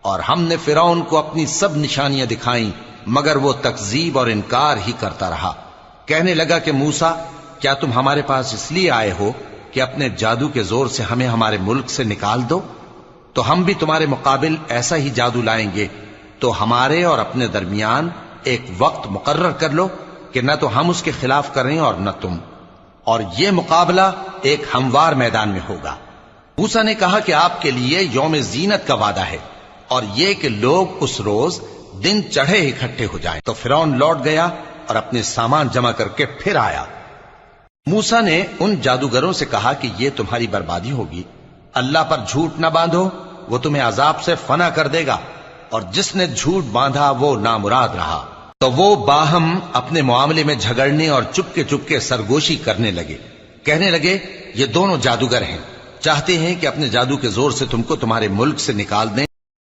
اور ہم نے فرعون کو اپنی سب نشانیاں دکھائیں مگر وہ تکذیب اور انکار ہی کرتا رہا۔ کہنے لگا کہ موسیٰ، کیا تم ہمارے پاس اس لیے آئے ہو کہ اپنے جادو کے زور سے ہمیں ہمارے ملک سے نکال دو؟ تو ہم بھی تمہارے مقابل ایسا ہی جادو لائیں گے، تو ہمارے اور اپنے درمیان ایک وقت مقرر کر لو کہ نہ تو ہم اس کے خلاف کریں اور نہ تم، اور یہ مقابلہ ایک ہموار میدان میں ہوگا۔ موسیٰ نے کہا کہ آپ کے لیے یوم زینت کا وعدہ ہے، اور یہ کہ لوگ اس روز دن چڑھے اکٹھے ہو جائیں۔ تو فرعون لوٹ گیا اور اپنے سامان جمع کر کے پھر آیا۔ موسیٰ نے ان جادوگروں سے کہا کہ یہ تمہاری بربادی ہوگی، اللہ پر جھوٹ نہ باندھو، وہ تمہیں عذاب سے فنا کر دے گا، اور جس نے جھوٹ باندھا وہ نامراد رہا۔ تو وہ باہم اپنے معاملے میں جھگڑنے اور چپکے سرگوشی کرنے لگے۔ کہنے لگے یہ دونوں جادوگر ہیں، چاہتے ہیں کہ اپنے جادو کے زور سے تم کو تمہارے ملک سے نکال دیں